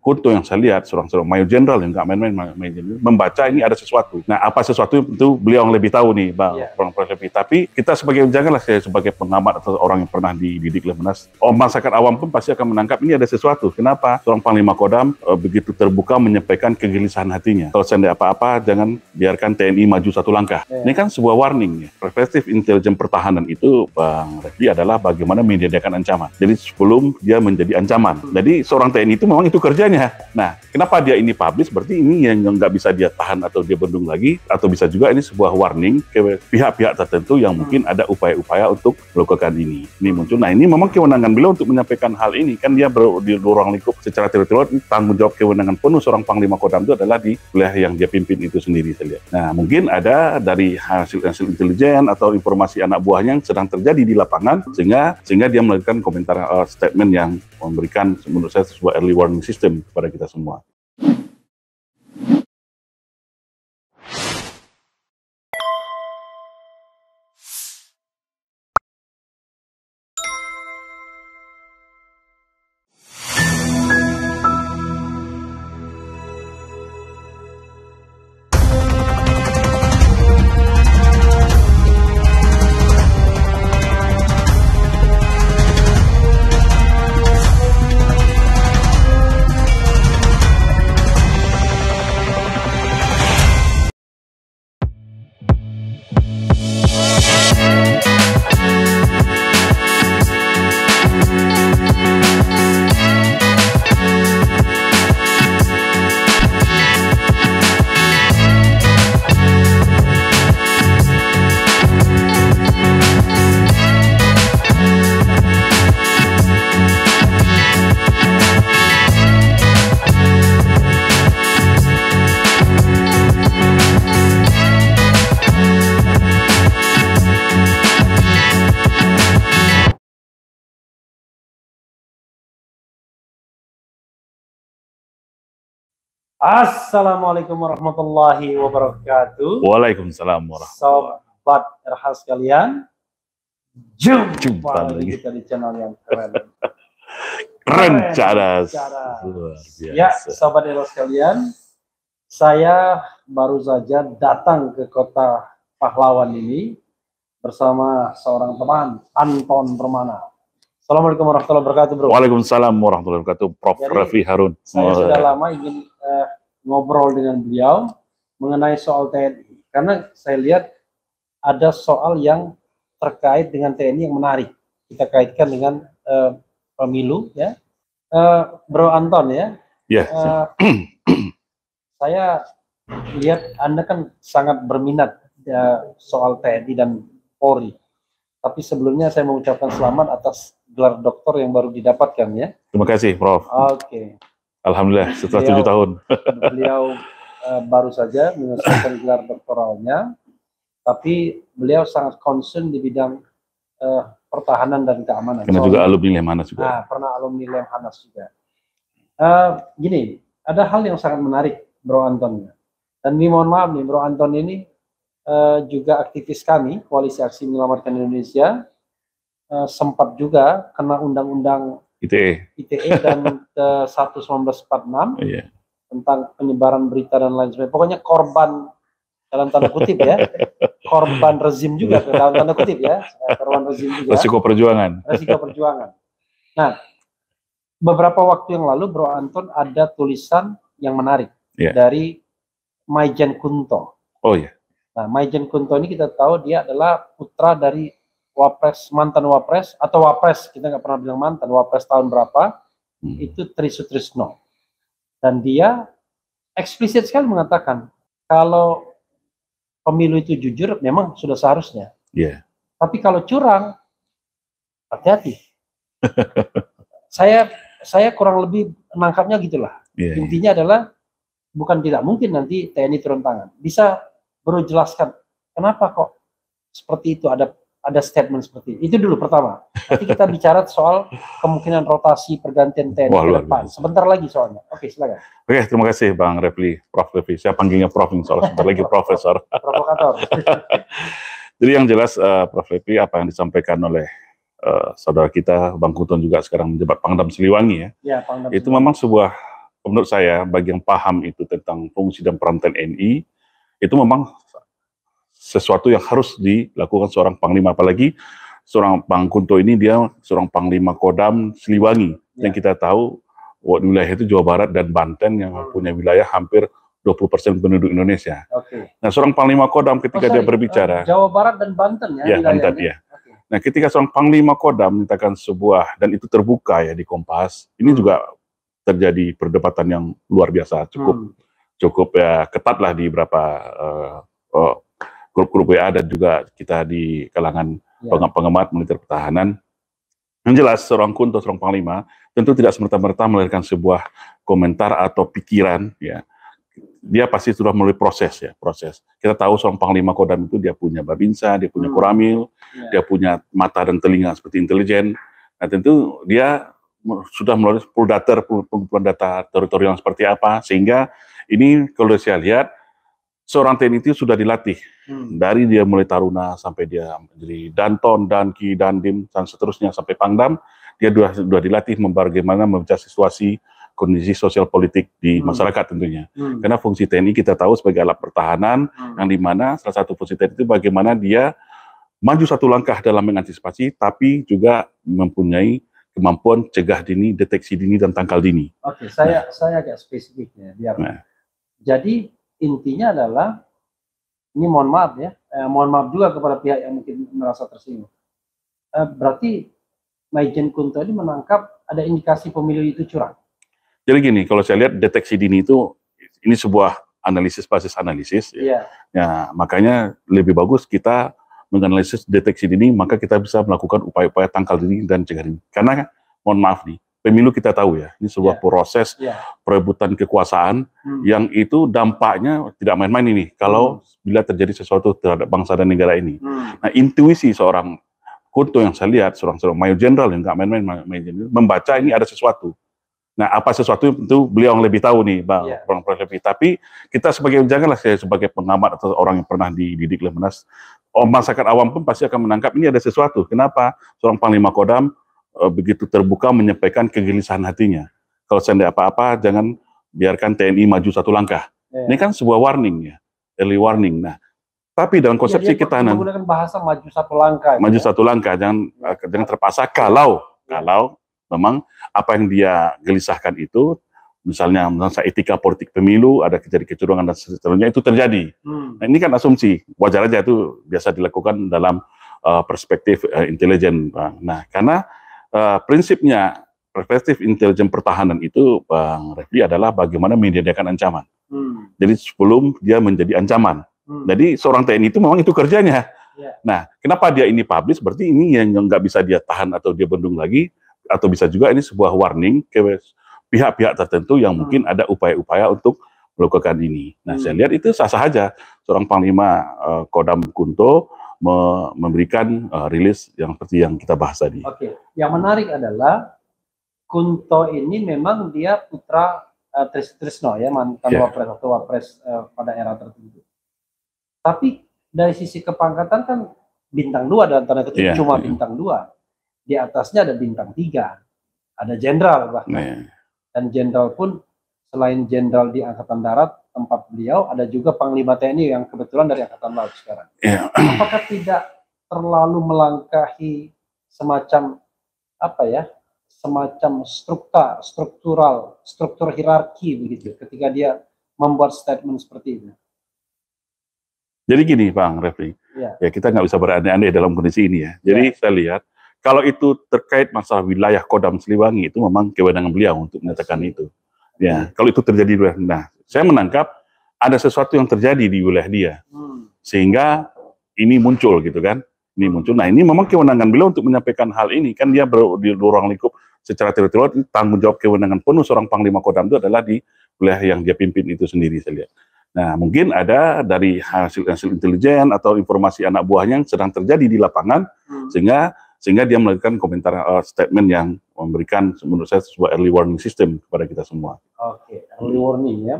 Kunto yang saya lihat, seorang Mayor Jenderal yang nggak main-main, membaca ini ada sesuatu. Nah, apa sesuatu itu beliau yang lebih tahu nih, Bang Prof. Refli. Tapi kita janganlah saya sebagai pengamat atau orang yang pernah dididik Lemhanas, masyarakat awam pun pasti akan menangkap ini ada sesuatu. Kenapa? Seorang Panglima Kodam begitu terbuka menyampaikan kegelisahan hatinya. Kalau seandainya apa-apa, jangan biarkan TNI maju satu langkah. Ini kan sebuah warning ya. Perspektif intelijen pertahanan itu, Bang Refli, adalah bagaimana menyediakan ancaman. Jadi sebelum dia menjadi ancaman. Jadi seorang TNI itu memang itu kerjanya. Nah, kenapa dia ini publish? Berarti ini yang nggak bisa dia tahan atau dia bendung lagi, atau bisa juga ini sebuah warning ke pihak-pihak tertentu yang mungkin ada upaya-upaya untuk melakukan ini. Ini muncul. Nah, ini memang kewenangan beliau untuk menyampaikan hal ini. Kan dia di ruang lingkup secara teritorial, tanggung jawab kewenangan penuh seorang Panglima Kodam itu adalah di wilayah yang dia pimpin itu sendiri, saya lihat. Nah, mungkin ada dari hasil intelijen atau informasi anak buahnya yang sedang terjadi di lapangan, sehingga dia melakukan komentar statement yang memberikan menurut saya sebuah early warning system kepada kita semua. Assalamualaikum warahmatullahi wabarakatuh. Waalaikumsalam warahmatullahi wabarakatuh. Sobat RH sekalian, jumpa lagi kita di channel yang keren. Cadas. Ya, Sobat RH sekalian, saya baru saja datang ke kota pahlawan ini bersama seorang teman, Anton Permana. Assalamualaikum warahmatullahi wabarakatuh, bro. Waalaikumsalam warahmatullahi wabarakatuh, Prof. Refli Harun. Saya sudah lama ingin ngobrol dengan beliau mengenai soal TNI, karena saya lihat ada soal yang terkait dengan TNI yang menarik. Kita kaitkan dengan pemilu, ya. Bro Anton, ya. Yeah. Saya lihat Anda kan sangat berminat soal TNI dan Polri. Tapi sebelumnya saya mengucapkan selamat atas gelar doktor yang baru didapatkan, ya. Terima kasih, Prof. Oke. Alhamdulillah, setelah 7 tahun. Beliau baru saja menyelesaikan gelar doktoralnya, tapi beliau sangat concern di bidang pertahanan dan keamanan. Karena juga alumni Lemhanas juga. Nah, pernah alumni Lemhanas juga. Gini, ada hal yang sangat menarik, Bro Anton. Dan ini mohon maaf nih, Bro Anton ini juga aktivis kami, Koalisi Aksi Menyelamatkan Indonesia, sempat juga kena undang-undang ITE dan ke 1946 tentang penyebaran berita dan lain sebagainya. Pokoknya korban dalam tanda kutip, ya, korban rezim juga dalam tanda kutip, ya, korban rezim juga. Resiko perjuangan. Nah, beberapa waktu yang lalu, Bro Anton, ada tulisan yang menarik dari Maijen Kunto. Oh iya. Nah, Maijen Kunto ini kita tahu dia adalah putra dari Wapres, mantan Wapres, atau Wapres, kita nggak pernah bilang mantan, Wapres tahun berapa, itu Tri Sutrisno. Dan dia eksplisit sekali mengatakan, kalau pemilu itu jujur, memang sudah seharusnya. Tapi kalau curang, hati-hati. Saya kurang lebih menangkapnya gitulah. Intinya adalah, bukan tidak mungkin nanti TNI turun tangan. Bisa baru jelaskan, kenapa kok seperti itu, ada statement seperti itu dulu pertama. Nanti kita bicara soal kemungkinan rotasi pergantian TNI ke depan. Sebentar lagi soalnya. Oke, silakan. Oke, terima kasih Bang Refli, Prof. Refli. Saya panggilnya Prof, soalnya sebentar lagi Profesor. Provokator. Jadi yang jelas, Prof. Refli, apa yang disampaikan oleh saudara kita, Bang Kunto juga sekarang menjabat Pangdam Siliwangi, ya. Pangdam itu memang sebuah menurut saya bagi yang paham itu tentang fungsi dan peran TNI, itu memang sesuatu yang harus dilakukan seorang panglima, apalagi seorang Bang Kunto ini dia seorang panglima Kodam Siliwangi yang kita tahu wilayah itu Jawa Barat dan Banten yang punya wilayah hampir 20% penduduk Indonesia. Nah, seorang panglima Kodam ketika dia berbicara Jawa Barat dan Banten ya, Banten ya. Nah, ketika seorang panglima Kodam menyatakan sebuah, dan itu terbuka ya di Kompas, ini juga terjadi perdebatan yang luar biasa, cukup ya ketat lah di beberapa grup-grup WA dan juga kita di kalangan pengamat militer pertahanan. Yang jelas seorang Kunto, seorang panglima tentu tidak semerta-merta melahirkan sebuah komentar atau pikiran ya. Dia pasti sudah melalui proses. Kita tahu seorang panglima Kodam itu dia punya Babinsa, dia punya Koramil, dia punya mata dan telinga seperti intelijen. Nah, tentu dia sudah melalui pengumpulan data teritorial seperti apa, sehingga ini kalau saya lihat seorang TNI itu sudah dilatih dari dia mulai taruna sampai dia menjadi Danton, Danki, Dandim dan seterusnya sampai Pangdam, dia sudah dilatih bagaimana membaca situasi kondisi sosial politik di masyarakat tentunya. Karena fungsi TNI kita tahu sebagai alat pertahanan, yang dimana salah satu fungsi TNI itu bagaimana dia maju satu langkah dalam mengantisipasi, tapi juga mempunyai kemampuan cegah dini, deteksi dini, dan tangkal dini. Oke, saya agak spesifik ya. Jadi intinya adalah, ini mohon maaf ya, mohon maaf juga kepada pihak yang mungkin merasa tersinggung. Berarti Maijen Kunto ini menangkap ada indikasi pemilu itu curang. Jadi gini, kalau saya lihat deteksi dini itu, ini sebuah basis analisis. Ya, makanya lebih bagus kita menganalisis deteksi dini, maka kita bisa melakukan upaya-upaya tangkal dini dan cegah dini. Karena, mohon maaf nih, pemilu kita tahu ya, ini sebuah proses perebutan kekuasaan yang itu dampaknya tidak main-main ini, kalau bila terjadi sesuatu terhadap bangsa dan negara ini. Nah, intuisi seorang Kunto yang saya lihat, seorang Mayor Jenderal yang nggak main-main, membaca ini ada sesuatu. Nah, apa sesuatu itu beliau yang lebih tahu nih, Bang Refli. Tapi kita janganlah saya sebagai pengamat atau orang yang pernah dididik Lemhanas, masyarakat awam pun pasti akan menangkap ini ada sesuatu. Kenapa seorang panglima Kodam begitu terbuka menyampaikan kegelisahan hatinya? Kalau seandainya apa-apa, jangan biarkan TNI maju satu langkah. Ini kan sebuah warning ya, early warning. Nah, tapi dalam konsepsi kita menggunakan bahasa maju satu langkah. Maju satu langkah, jangan terpaksa kalau memang apa yang dia gelisahkan itu, misalnya etika politik pemilu, ada terjadi kecurangan dan seterusnya, itu terjadi. Nah, ini kan asumsi, wajar aja itu biasa dilakukan dalam perspektif intelijen. Nah, karena prinsipnya perspektif intelijen pertahanan itu, Bang Refli, adalah bagaimana menyediakan ancaman. Jadi sebelum dia menjadi ancaman. Jadi seorang TNI itu memang itu kerjanya. Nah, kenapa dia ini publish? Berarti ini yang nggak bisa dia tahan atau dia bendung lagi, atau bisa juga ini sebuah warning ke pihak-pihak tertentu yang mungkin ada upaya-upaya untuk melakukan ini. Nah, saya lihat itu sah-sah saja seorang panglima Kodam Kunto memberikan rilis yang seperti yang kita bahas tadi. Oke, yang menarik adalah Kunto ini memang dia putra Trisno ya, mantan wapres pada era tertentu. Tapi dari sisi kepangkatan kan bintang 2 dalam tanda kutip, cuma bintang 2. Di atasnya ada bintang 3, ada jenderal bahkan. Dan jenderal pun selain jenderal di Angkatan Darat tempat beliau, ada juga Panglima TNI yang kebetulan dari Angkatan Laut sekarang. Apakah tidak terlalu melangkahi semacam semacam struktur hierarki begitu ketika dia membuat statement seperti itu? Jadi gini, Bang Refli, ya kita nggak bisa berandai-andai dalam kondisi ini ya. Jadi saya lihat, kalau itu terkait masalah wilayah Kodam Siliwangi, itu memang kewenangan beliau untuk menyatakan itu. Ya, kalau itu terjadi, nah, saya menangkap ada sesuatu yang terjadi di wilayah dia, sehingga ini muncul gitu kan. Ini muncul. Nah, ini memang kewenangan beliau untuk menyampaikan hal ini. Kan dia di ruang lingkup secara teritorial, tanggung jawab kewenangan penuh seorang Panglima Kodam itu adalah di wilayah yang dia pimpin itu sendiri, saya lihat. Nah, mungkin ada dari hasil intelijen atau informasi anak buahnya yang sedang terjadi di lapangan, sehingga dia melakukan komentar statement yang memberikan menurut saya sebuah early warning system kepada kita semua. Oke, early warning ya.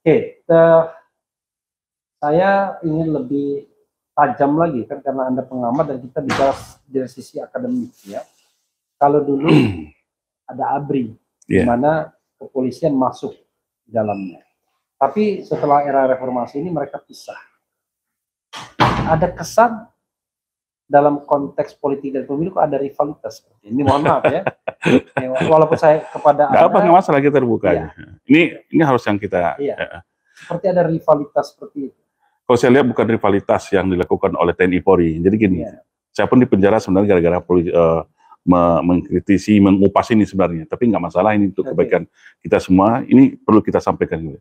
Oke, saya ingin lebih tajam lagi kan karena Anda pengamat dan kita bicara dari sisi akademik ya. Kalau dulu ada ABRI, di mana kepolisian masuk di dalamnya. Tapi setelah era reformasi ini mereka pisah. Ada kesan dalam konteks politik dan pemilu kok ada rivalitas seperti ini. Mohon maaf ya. Walaupun saya kepada Anda, apa masalah kita terbuka. Iya. Ini harus yang kita. Iya. Seperti ada rivalitas seperti itu. Kalau saya lihat bukan rivalitas yang dilakukan oleh TNI Polri. Jadi gini, saya pun di penjara sebenarnya gara-gara mengkritisi, mengupas ini sebenarnya. Tapi nggak masalah, ini untuk kebaikan kita semua. Ini perlu kita sampaikan juga.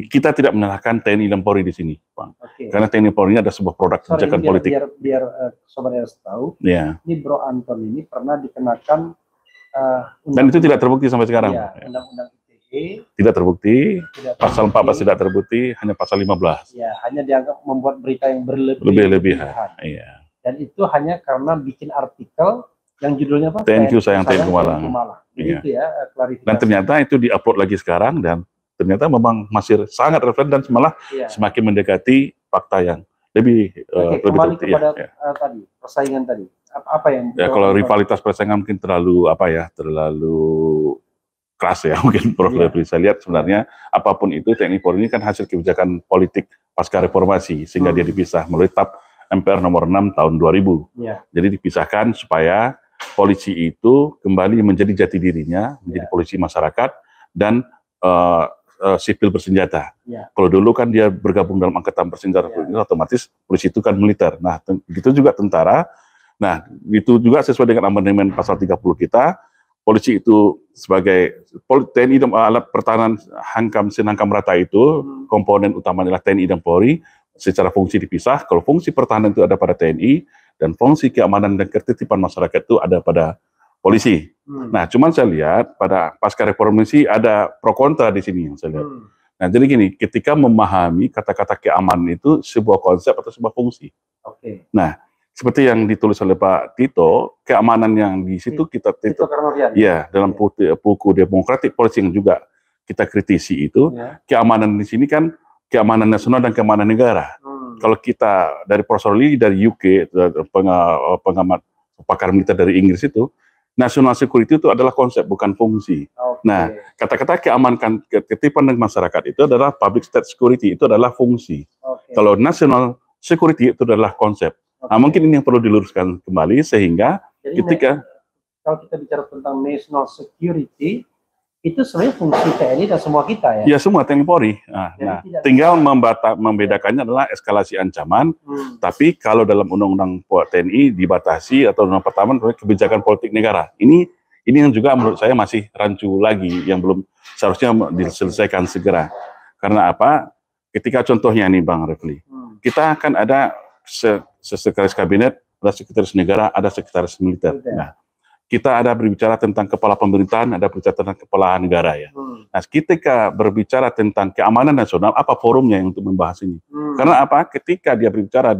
Kita tidak menyalahkan TNI dan Polri di sini, Bang. Karena TNI Polri ini ada sebuah produk kebijakan politik. Biar Sobat Eros tahu, ini Bro Anton ini pernah dikenakan dan itu tidak terbukti sampai sekarang. Undang-undang ITE tidak terbukti, pasal 14 tidak terbukti, hanya pasal 15. Ya, hanya dianggap membuat berita yang berlebihan. Iya. Dan itu hanya karena bikin artikel yang judulnya apa? Thank you sayang TNI Kumalang. Iya. Itu ya klarifikasi. Dan ternyata itu diupload lagi sekarang dan ternyata memang masih sangat relevan dan malah semakin mendekati fakta yang lebih kembali kepada tadi persaingan tadi. Apa yang kalau rivalitas persaingan mungkin terlalu keras ya mungkin Prof. Lebih saya lihat sebenarnya apapun itu TNI Polri ini kan hasil kebijakan politik pasca reformasi sehingga dia dipisah melalui TAP MPR nomor 6 tahun 2000. Jadi dipisahkan supaya polisi itu kembali menjadi jati dirinya, menjadi polisi masyarakat dan sipil bersenjata. Kalau dulu kan dia bergabung dalam angkatan bersenjata, otomatis polisi itu kan militer. Nah, begitu juga tentara. Nah, itu juga sesuai dengan amandemen pasal 30 kita, polisi itu sebagai TNI dan alat pertahanan Hankam Sinangkam Rata itu, komponen utama adalah TNI dan Polri, secara fungsi dipisah. Kalau fungsi pertahanan itu ada pada TNI, dan fungsi keamanan dan ketertiban masyarakat itu ada pada polisi. Nah, cuman saya lihat pada pasca reformasi ada pro kontra di sini yang saya lihat. Nah, jadi gini, ketika memahami kata-kata keamanan itu sebuah konsep atau sebuah fungsi. Nah, seperti yang ditulis oleh Pak Tito, keamanan yang di situ Tito ya dalam buku Democratic Policing juga kita kritisi itu, keamanan di sini kan keamanan nasional dan keamanan negara. Kalau kita dari Profesor Lee dari UK, pengamat pakar militer dari Inggris itu, national security itu adalah konsep, bukan fungsi. Nah, kata-kata keamanan ketertiban masyarakat itu adalah public state security, itu adalah fungsi. Kalau national security itu adalah konsep. Nah, mungkin ini yang perlu diluruskan kembali sehingga ketika kalau kita bicara tentang national security, itu sebenarnya fungsi TNI dan semua kita ya. Ya, semua TNI Polri. Nah, tinggal membedakannya adalah eskalasi ancaman. Tapi kalau dalam undang-undang TNI dibatasi atau undang pertama kebijakan politik negara. Ini yang juga menurut saya masih rancu lagi yang belum seharusnya diselesaikan segera. Karena apa? Ketika contohnya nih Bang Refli, kita akan ada sekretaris kabinet, ada sekretaris negara, ada sekretaris militer. Nah, kita ada berbicara tentang kepala pemerintahan, ada berbicara tentang kepala negara ya. Nah, ketika berbicara tentang keamanan nasional, apa forumnya untuk membahas ini? Karena apa? Ketika dia berbicara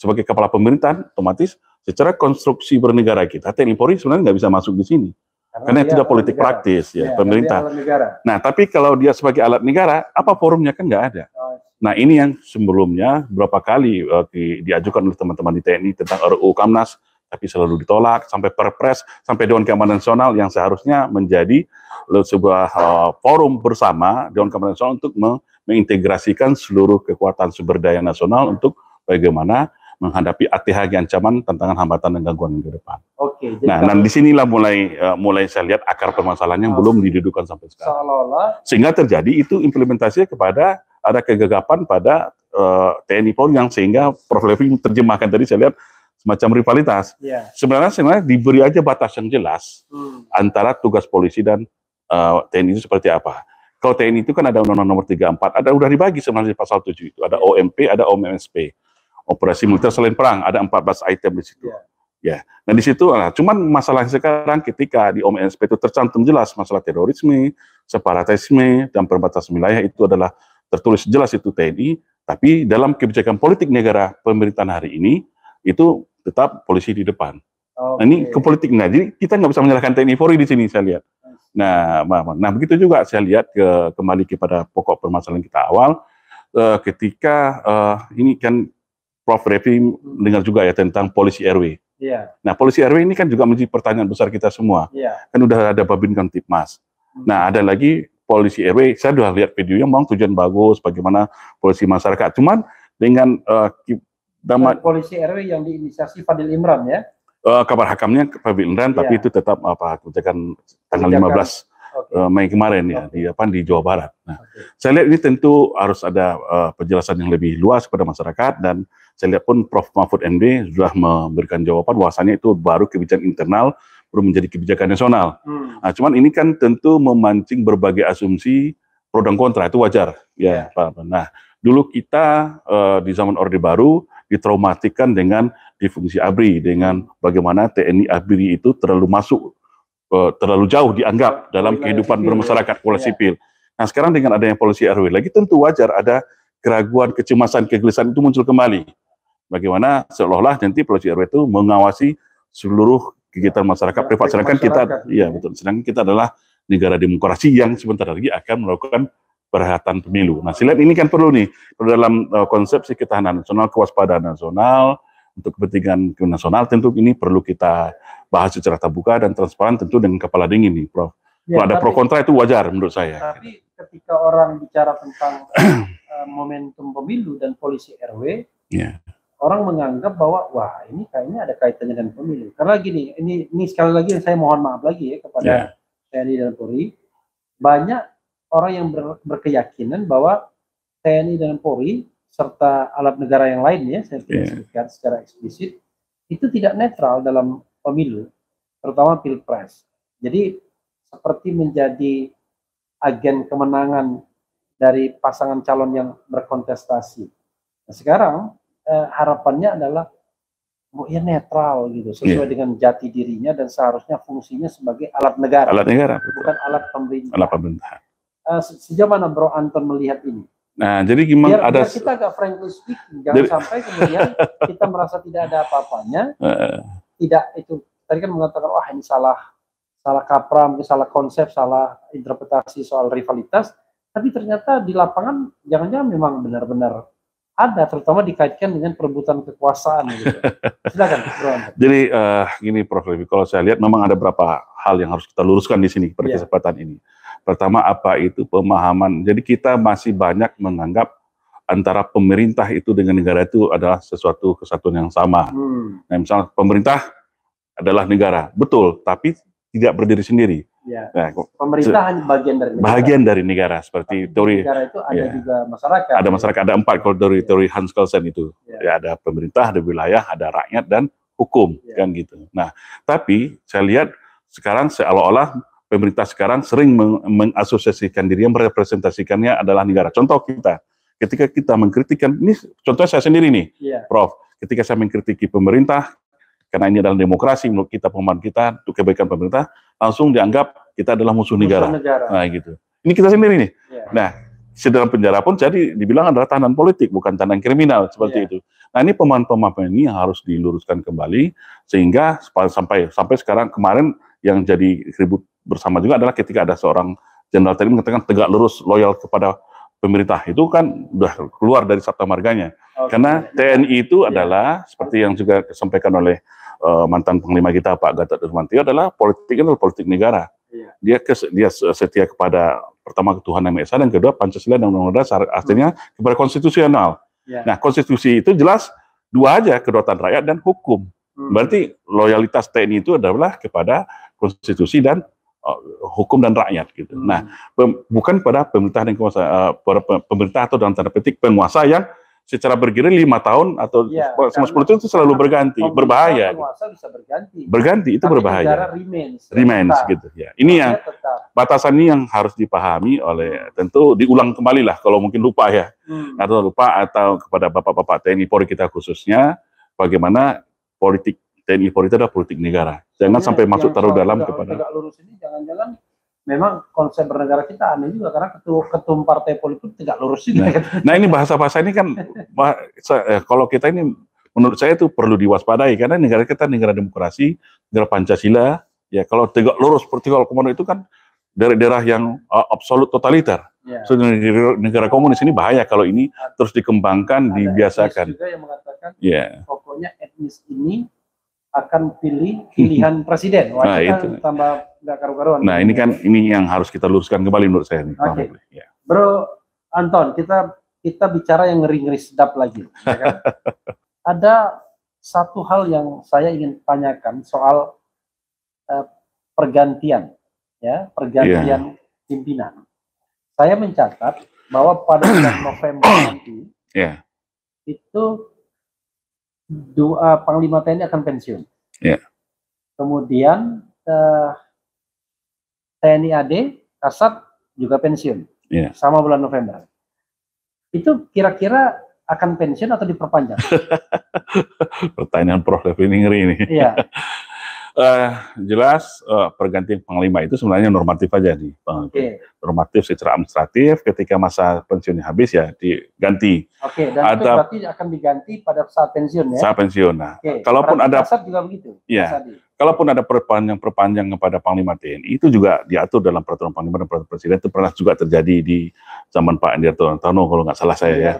sebagai kepala pemerintahan, otomatis secara konstruksi bernegara kita, TNI Polri sebenarnya nggak bisa masuk di sini. Karena itu sudah politik praktis ya, pemerintah. Nah, tapi kalau dia sebagai alat negara, apa forumnya kan nggak ada. Nah, ini yang sebelumnya berapa kali diajukan oleh teman-teman di TNI tentang RUU Kamnas, tapi selalu ditolak, sampai Perpres, sampai Dewan Keamanan Nasional yang seharusnya menjadi sebuah forum bersama Dewan Keamanan Nasional untuk mengintegrasikan seluruh kekuatan sumber daya nasional untuk bagaimana menghadapi ATH ancaman, tantangan, hambatan, dan gangguan ke depan. Nah, dan disinilah mulai saya lihat akar permasalahan yang belum didudukan sampai sekarang. Sehingga terjadi itu implementasinya kepada ada kegagapan pada TNI Polri yang sehingga Prof. Levi terjemahkan tadi saya lihat semacam rivalitas. Sebenarnya diberi aja batas yang jelas antara tugas polisi dan TNI itu seperti apa. Kalau TNI itu kan ada Undang-Undang Nomor 34, udah dibagi sebenarnya di pasal 7 itu. Ada OMP, ada OMSP. Operasi militer selain perang, ada 14 item di situ. Ya, nah di situ, cuman masalahnya sekarang ketika di OMSP itu tercantum jelas masalah terorisme, separatisme, dan perbatasan wilayah itu adalah tertulis jelas itu TNI, tapi dalam kebijakan politik negara pemerintahan hari ini, itu tetap polisi di depan. Nah, ini ke politik. Nah, jadi kita nggak bisa menyalahkan TNI Polri di sini saya lihat. Nah begitu juga saya lihat kembali kepada pokok permasalahan kita awal, ketika ini kan Prof. Revi dengar juga ya tentang polisi RW. Nah, polisi RW ini kan juga menjadi pertanyaan besar kita semua. Kan udah ada Babin Kamtipmas. Nah, ada lagi polisi RW, saya sudah lihat videonya, memang tujuan bagus, bagaimana polisi masyarakat. Cuman dengan polisi RW yang diinisiasi Fadil Imran ya? Kabar hakamnya Fadil Imran, tapi itu tetap kebijakan tanggal 15 Mei kemarin ya di Jawa Barat. Nah, saya lihat ini tentu harus ada penjelasan yang lebih luas kepada masyarakat, dan saya lihat pun Prof. Mahfud MD sudah memberikan jawaban bahwasanya itu baru kebijakan internal, belum menjadi kebijakan nasional. Nah, cuman ini kan tentu memancing berbagai asumsi pro dan kontra, itu wajar ya Pak. Nah, dulu kita di zaman Orde Baru ditraumatikan dengan difungsi ABRI, dengan bagaimana TNI ABRI itu terlalu jauh dianggap dalam kehidupan bermasyarakat, pola sipil. Nah, sekarang dengan adanya polisi RW lagi, tentu wajar ada keraguan, kecemasan, kegelisahan itu muncul kembali. Bagaimana seolah-olah nanti polisi RW itu mengawasi seluruh kegiatan masyarakat privat, sedangkan kita, betul, sedangkan kita adalah negara demokrasi yang sebentar lagi akan melakukan perhelatan pemilu. Nah, saya lihat ini kan perlu nih, dalam konsepsi ketahanan nasional, kewaspadaan nasional, untuk kepentingan nasional, tentu ini perlu kita bahas secara terbuka dan transparan, tentu dengan kepala dingin nih, Prof. Kalau ada pro kontra itu wajar menurut saya. Tapi ketika orang bicara tentang momentum pemilu dan polisi RW, orang menganggap bahwa wah ini kayaknya ada kaitannya dengan pemilu. Karena gini, ini sekali lagi saya mohon maaf lagi ya kepada TNI dan Polri, banyak orang yang berkeyakinan bahwa TNI dan Polri serta alat negara yang lain ya, saya tidak sebutkan secara eksplisit, itu tidak netral dalam pemilu, terutama pilpres. Jadi seperti menjadi agen kemenangan dari pasangan calon yang berkontestasi. Nah, sekarang harapannya adalah ya netral gitu, sesuai dengan jati dirinya, dan seharusnya fungsinya sebagai alat negara. Alat negara, bukan alat pemerintah. Alat pemerintah. Sejauh mana Bro Anton melihat ini? Nah, jadi gimana biar kita agak frankly speaking, jangan sampai kemudian kita merasa tidak ada apa-apanya. Tidak, itu tadi kan mengatakan wah ini salah kaprah, mungkin salah konsep, salah interpretasi soal rivalitas, tapi ternyata di lapangan jangan-jangan memang benar-benar ada, terutama dikaitkan dengan perebutan kekuasaan gitu. Silakan, Bro. Jadi gini Prof, kalau saya lihat memang ada beberapa hal yang harus kita luruskan di sini pada kesempatan ini. Pertama, apa itu pemahaman. Jadi kita masih banyak menganggap antara pemerintah itu dengan negara itu adalah sesuatu kesatuan yang sama. Nah, misalnya pemerintah adalah negara, betul, tapi tidak berdiri sendiri. Nah, pemerintah hanya bagian dari negara. Bagian dari negara, seperti teori negara itu ada juga masyarakat. Ada masyarakat, ada 4 kalau dari teori Hans Kelsen itu. Ya, ada pemerintah, ada wilayah, ada rakyat, dan hukum, kan gitu. Nah, tapi saya lihat sekarang seolah-olah pemerintah sekarang sering mengasosiasikan diri, yang merepresentasikannya adalah negara. Contoh ketika kita mengkritikkan, ini contohnya saya sendiri nih, Prof. Ketika saya mengkritiki pemerintah, karena ini adalah demokrasi, menurut kita, pemahaman kita, untuk kebaikan pemerintah, langsung dianggap kita adalah musuh negara. Nah, gitu. Ini kita sendiri nih. Nah, dalam penjara pun jadi dibilang adalah tahanan politik, bukan tahanan kriminal, seperti itu. Nah, ini pemahaman ini harus diluruskan kembali, sehingga sampai sekarang, kemarin yang jadi ribut bersama juga adalah ketika ada seorang jenderal tadi mengatakan tegak lurus loyal kepada pemerintah, itu kan udah keluar dari sabta marganya. Karena TNI itu adalah seperti yang juga disampaikan oleh mantan Panglima kita Pak Gatot Nurmantio, adalah politik negara. Dia setia kepada pertama Tuhan Yang Maha Esa, dan kedua Pancasila dan Undang-Undang Dasar, artinya kepada konstitusional. Nah, konstitusi itu jelas dua aja, kedaulatan rakyat dan hukum. Berarti loyalitas TNI itu adalah kepada konstitusi dan hukum dan rakyat gitu. Nah, bukan pada pemerintah dan pemerintah atau dalam tanda petik penguasa yang secara bergilir 5 tahun atau 10 tahun itu selalu berganti, berbahaya. Penguasa bisa berganti itu tapi berbahaya. Remains gitu ya. Ini yang batasan ini yang harus dipahami oleh, tentu diulang kembali lah kalau mungkin lupa ya, atau kepada bapak-bapak TNI Polri kita khususnya, bagaimana politik TNI Polri itu adalah politik negara. Jangan sampai masuk terlalu dalam kepada. Tegak lurus ini jangan-jangan memang konsep bernegara kita aneh juga, karena ketum partai politik tegak lurus juga. Nah ini bahasa-bahasa ini kan, kalau kita ini menurut saya itu perlu diwaspadai, karena negara kita negara demokrasi, negara Pancasila. Ya kalau tegak lurus seperti kalau komunis itu kan daerah-daerah yang absolut totaliter. So, negara komunis ini bahaya kalau ini terus dikembangkan, dibiasakan. Ada juga yang mengatakan pokoknya etnis ini akan pilihan presiden. Wah, itu tambah nggak karu-karuan. Nah, ini kan ini yang harus kita luruskan kembali menurut saya nih. Oke. Ya. Bro Anton, kita bicara yang ngeri-ngeri sedap lagi. Ya kan? Ada satu hal yang saya ingin tanyakan soal pergantian, ya, pergantian pimpinan. Saya mencatat bahwa pada bulan November nanti itu Panglima TNI akan pensiun. Kemudian TNI AD, Kasat juga pensiun. Sama bulan November. Itu kira-kira akan pensiun atau diperpanjang? Pertanyaan Prof. ini ngeri ini. Iya. Jelas pergantian Panglima itu sebenarnya normatif aja nih, Bang. Normatif secara administratif, ketika masa pensiunnya habis ya diganti. Dan itu berarti akan diganti pada saat pensiun ya? Saat pensiun. Nah, kalaupun ada Kasat juga begitu. Iya. Kalaupun ada perpanjang kepada Panglima TNI, itu juga diatur dalam peraturan Panglima dan peraturan Presiden. Itu pernah juga terjadi di zaman Pak Andi Hartono kalau nggak salah saya ya.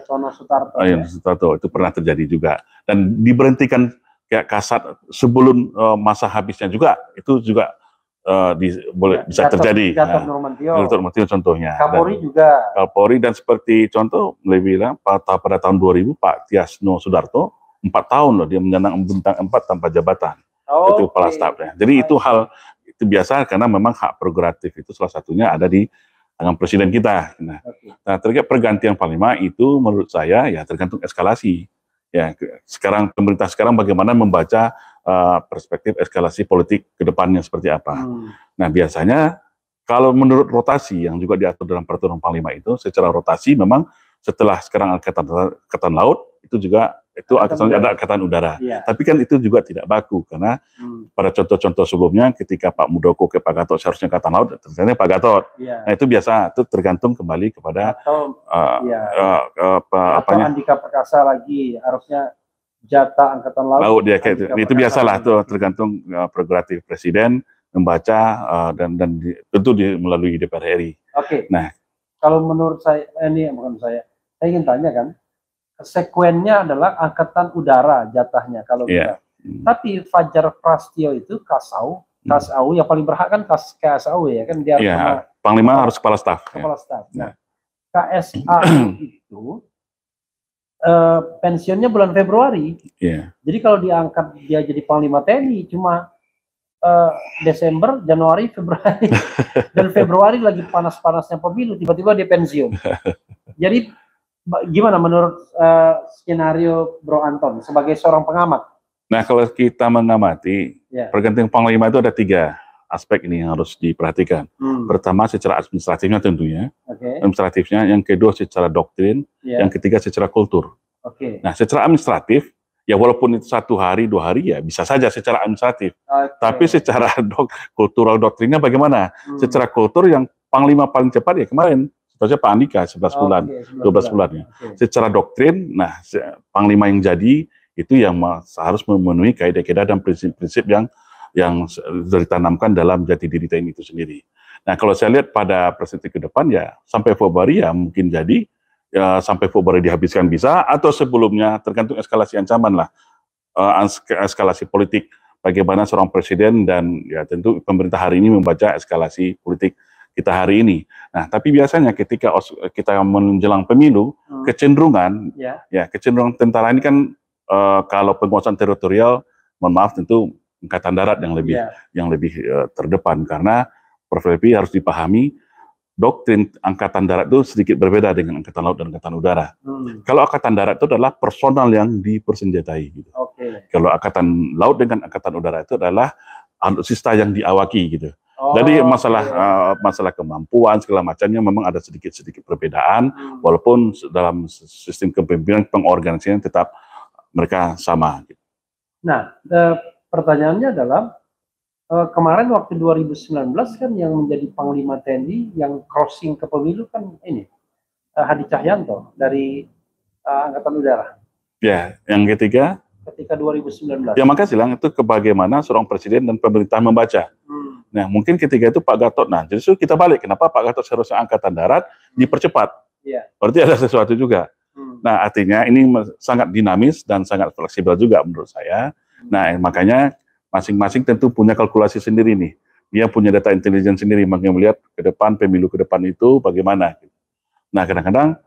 Sutarto itu pernah terjadi juga. Dan diberhentikan kayak Kasat sebelum masa habisnya juga, itu juga bisa terjadi. Gatot Nurmantio contohnya. Kapolri juga. Kapolri dan seperti contoh lebih bilang pada tahun 2000 Pak Tiasno Sudarto 4 tahun loh dia menyandang bintang 4 tanpa jabatan. Itu kepala stafnya. Jadi itu hal itu biasa karena memang hak prerogatif itu salah satunya ada di tangan presiden kita. Nah, terkait pergantian Panglima itu menurut saya ya tergantung eskalasi. Ya, sekarang pemerintah sekarang bagaimana membaca perspektif eskalasi politik ke depannya seperti apa. Nah, biasanya kalau menurut rotasi yang juga diatur dalam peraturan Panglima itu, secara rotasi memang setelah sekarang angkatan laut itu juga ada angkatan udara. Tapi kan itu juga tidak baku karena pada contoh-contoh sebelumnya ketika Pak Muldoko ke Pak Gatot seharusnya angkatan laut, ternyata Pak Gatot. Nah itu biasa, itu tergantung kembali kepada Andika Perkasa lagi harusnya jatah angkatan laut. Itu biasalah tuh tergantung prerogatif presiden membaca dan tentu melalui DPR RI. Nah, kalau menurut saya ingin tanya kan, sekuennya adalah angkatan udara jatahnya kalau kita. Tapi Fajar Prasetyo itu Kasau yang paling berhak kan KSAU ya kan dia Panglima harus kepala staf. Nah, KSAU itu pensiunnya bulan Februari. Jadi kalau diangkat dia jadi Panglima TNI cuma Desember, Januari, Februari dan Februari lagi panas-panasnya pemilu tiba-tiba dia pensiun. Jadi gimana menurut skenario Bro Anton sebagai seorang pengamat? Nah, kalau kita mengamati pergantian Panglima itu ada 3 aspek ini yang harus diperhatikan. Pertama secara administratifnya tentunya, administratifnya, yang kedua secara doktrin, yang ketiga secara kultur. Nah, secara administratif ya walaupun itu 1 hari 2 hari ya bisa saja secara administratif. Tapi secara kultural doktrinnya bagaimana? Secara kultur yang Panglima paling cepat ya kemarin saja Pak Andika 11 bulan, 12 bulan ya. Secara doktrin, nah Panglima yang jadi itu yang harus memenuhi kaidah-kaidah dan prinsip-prinsip yang ditanamkan dalam jati diri TNI itu sendiri. Nah kalau saya lihat pada perspektif ke depan ya sampai Februari ya mungkin jadi ya sampai Februari dihabiskan bisa atau sebelumnya tergantung eskalasi ancaman lah, eskalasi politik bagaimana seorang presiden dan ya tentu pemerintah hari ini membaca eskalasi politik kita hari ini. Nah, tapi biasanya ketika kita menjelang pemilu, kecenderungan tentara ini kan kalau penguasaan teritorial, mohon maaf tentu angkatan darat yang lebih terdepan karena Prof. Levi harus dipahami doktrin angkatan darat itu sedikit berbeda dengan angkatan laut dan angkatan udara. Kalau angkatan darat itu adalah personal yang dipersenjatai. Gitu. Kalau angkatan laut dengan angkatan udara itu adalah alutsista yang diawaki gitu. Jadi masalah kemampuan segala macamnya memang ada sedikit perbedaan, walaupun dalam sistem kepemimpinan pengorganisasian tetap mereka sama. Gitu. Nah, pertanyaannya adalah kemarin waktu 2019 kan yang menjadi Panglima TNI yang crossing ke pemilu kan ini Hadi Cahyanto dari Angkatan Udara. Ya, yang ketiga? Ketika 2019. Ya makanya bilang itu bagaimana seorang presiden dan pemerintah membaca. Nah, mungkin ketiga itu Pak Gatot. Nah, justru kita balik. Kenapa Pak Gatot seharusnya angkatan darat dipercepat? Berarti ada sesuatu juga. Nah, artinya ini sangat dinamis dan sangat fleksibel juga menurut saya. Nah, makanya masing-masing tentu punya kalkulasi sendiri nih. dia punya data intelijen sendiri, makanya melihat ke depan, pemilu ke depan itu bagaimana. Nah, kadang-kadang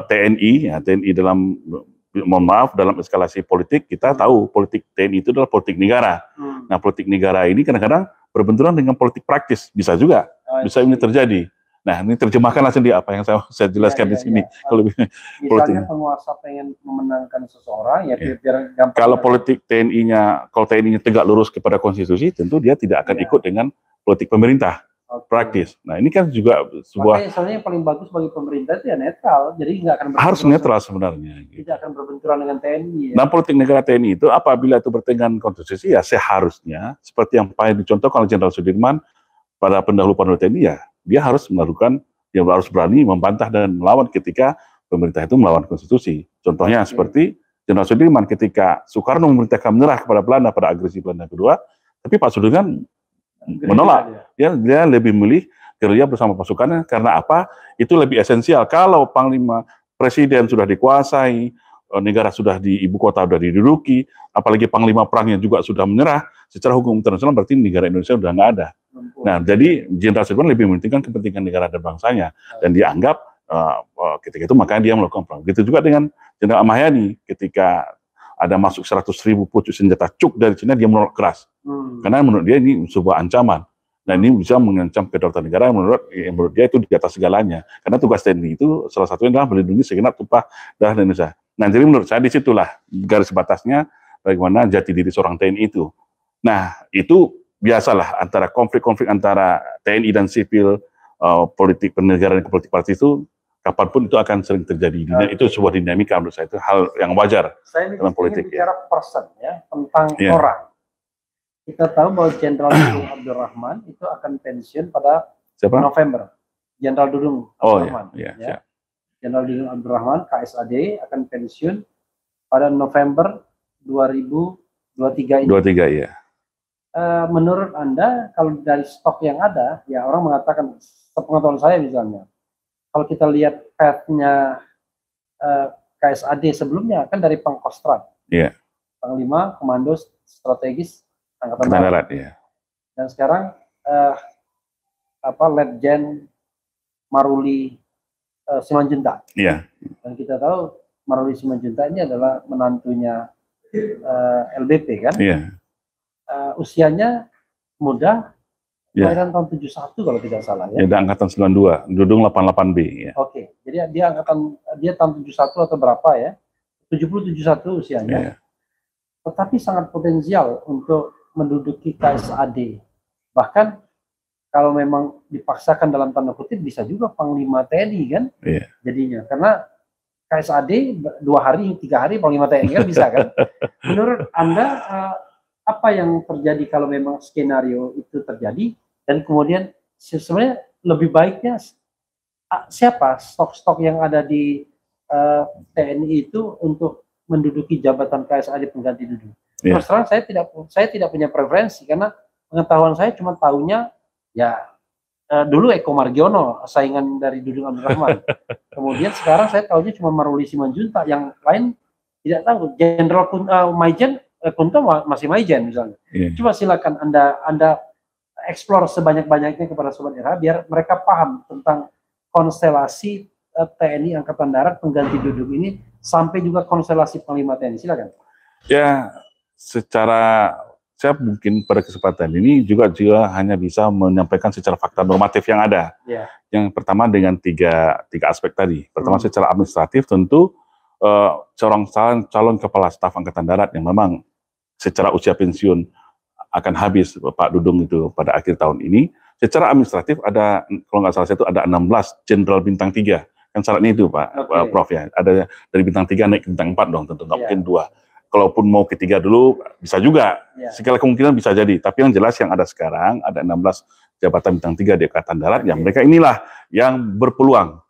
TNI, ya, TNI dalam, mohon maaf, dalam eskalasi politik, kita tahu politik TNI itu adalah politik negara. Nah, politik negara ini kadang-kadang berbenturan dengan politik praktis, bisa juga, bisa ini terjadi. Nah, ini terjemahkanlah sendiri apa yang saya jelaskan di sini. Kalau misalnya penguasa pengen memenangkan seseorang, ya biar gampang. Kalau politik TNI-nya, kalau TNI-nya tegak lurus kepada konstitusi, tentu dia tidak akan ikut dengan politik pemerintah praktis. Nah, ini kan juga sebuah. Makanya soalnya yang paling bagus bagi pemerintah itu ya netral, jadi nggak akan harus netral sebenarnya. Tidak akan berbenturan dengan TNI. Ya. Nah, politik negara TNI itu apabila itu bertentangan konstitusi, ya seharusnya seperti yang paling dicontohkan oleh Jenderal Sudirman pada pendahuluan TNI, ya dia harus melakukan, dia harus berani membantah dan melawan ketika pemerintah itu melawan konstitusi. Contohnya seperti Jenderal Sudirman ketika Soekarno memerintahkan menyerah kepada Belanda pada agresi Belanda kedua, tapi Pak Sudirman menolak. Dia lebih memilih gerilya bersama pasukannya karena apa? Itu lebih esensial. Kalau Panglima Presiden sudah dikuasai, negara sudah di ibu kota sudah diduduki, apalagi Panglima Perangnya juga sudah menyerah, secara hukum internasional berarti negara Indonesia sudah nggak ada. Nah, jadi Jenderal Sudirman lebih mementingkan kepentingan negara dan bangsanya, dan dianggap ketika itu makanya dia melakukan perang. Begitu juga dengan Jenderal Ahmad Yani, ketika ada masuk 100.000 pucuk senjata cuk dari Cina, dia menolak keras, karena menurut dia ini sebuah ancaman. Nah, ini bisa mengancam kedaulatan negara, menurut dia itu di atas segalanya. Karena tugas TNI itu salah satunya adalah melindungi segenap tumpah darah Indonesia. Nah, jadi menurut saya disitulah garis batasnya bagaimana jati diri seorang TNI itu. Nah, itu biasalah antara konflik-konflik antara TNI dan sipil, politik penegaran dan politik praktis itu kapanpun itu akan sering terjadi. Itu sebuah dinamika menurut saya, itu hal yang wajar dalam politik. Saya bicara person ya, tentang orang. Kita tahu bahwa Jenderal Dudung Abdul Rahman itu akan pensiun pada November. Jenderal Dudung Abdul Rahman. Jenderal Dudung Abdul Rahman, KSAD, akan pensiun pada November 2023 ini. 23, ya. Menurut Anda, kalau dari stok yang ada, ya orang mengatakan, sepengetahuan saya misalnya, kalau kita lihat path-nya KSAD sebelumnya, kan dari Pangkostrat. Panglima Komando Strategis Angkatan Darat, dan sekarang Letjen Maruli Simanjuntak. Dan kita tahu Maruli Simanjuntak ini adalah menantunya LBP kan. Usianya muda, kelahiran tahun 71 kalau tidak salah ya. Dia angkatan 92, Dudung 88B ya. Oke, jadi dia tahun 71 atau berapa ya? 70-71 usianya. Tetapi sangat potensial untuk menduduki KSAD. Bahkan kalau memang dipaksakan dalam tanda kutip bisa juga Panglima TNI kan jadinya. Karena KSAD 2 hari, 3 hari Panglima TNI kan bisa kan. Menurut Anda apa yang terjadi kalau memang skenario itu terjadi, dan kemudian sebenarnya lebih baiknya siapa stok-stok yang ada di TNI itu untuk menduduki jabatan KSAD pengganti Dudung? Terus terang saya tidak punya preferensi, karena pengetahuan saya cuma tahunya ya dulu Eko Margiono saingan dari Dudung Abdul Rahman. Kemudian sekarang saya tahunya cuma Maruli Simanjuntak, yang lain tidak tahu. Jenderal Maijen Kunto masih Maijen misalnya. Coba silakan Anda eksplor sebanyak-banyaknya kepada Sobat RH biar mereka paham tentang konstelasi TNI Angkatan Darat pengganti Dudung ini, sampai juga konstelasi Panglima TNI. Silakan. Ya, secara saya mungkin pada kesempatan ini juga hanya bisa menyampaikan secara fakta normatif yang ada. Yang pertama dengan tiga aspek tadi. Pertama secara administratif tentu seorang calon kepala staf Angkatan Darat yang memang secara usia pensiun akan habis Pak Dudung itu pada akhir tahun ini. Secara administratif ada, kalau nggak salah itu ada 16 jenderal bintang 3. Kan syaratnya itu Pak Prof ya. Ada dari bintang 3 naik ke bintang 4 dong, tentu nggak mungkin 2. Kalaupun mau ketiga dulu bisa juga, segala kemungkinan bisa jadi. Tapi yang jelas yang ada sekarang ada 16 jabatan bintang 3 di Angkatan Darat, yang mereka inilah yang berpeluang,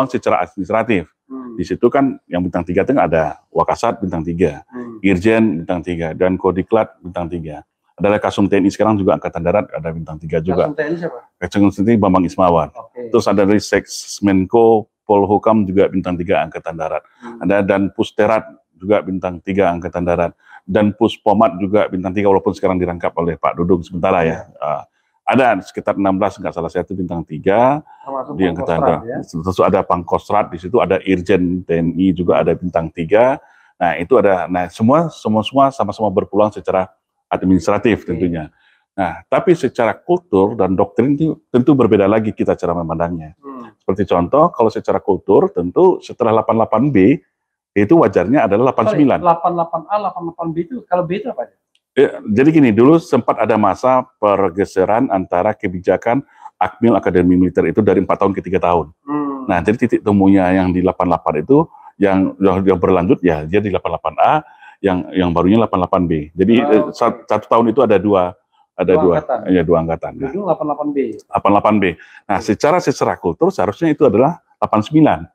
secara administratif. Di situ kan yang bintang 3 itu ada Wakasat bintang 3, Irjen bintang 3, dan Kodiklat bintang 3. Ada Kasum TNI sekarang juga Angkatan Darat ada bintang 3 juga. Kasum TNI siapa? Kasum TNI Bambang Ismawan. Terus ada dari Seksmenko Polhukam juga bintang 3 Angkatan Darat. Ada dan Pusterat juga bintang 3 Angkatan Darat, dan Puspomat juga bintang 3 walaupun sekarang dirangkap oleh Pak Dudung sementara ya. Ada sekitar 16 nggak salah saya itu bintang 3. Yang kita ada, ya? Terus ada Pangkostrat di situ, ada Irjen TNI juga ada bintang 3. Nah itu ada, nah semua sama-sama berpeluang secara administratif tentunya. Nah tapi secara kultur dan doktrin itu tentu berbeda lagi kita cara memandangnya. Seperti contoh kalau secara kultur tentu setelah 88B itu wajarnya adalah 89. 88A, 88B itu kalau B itu apa? Ya, jadi gini, dulu sempat ada masa pergeseran antara kebijakan Akmil Akademi Militer itu dari 4 tahun ke 3 tahun. Nah, jadi titik temunya yang di 88 itu, yang berlanjut ya, dia di 88A, yang barunya 88B. Jadi satu tahun itu ada dua angkatan. Itu 88B. 88B. Nah, secara kultur seharusnya itu adalah 89.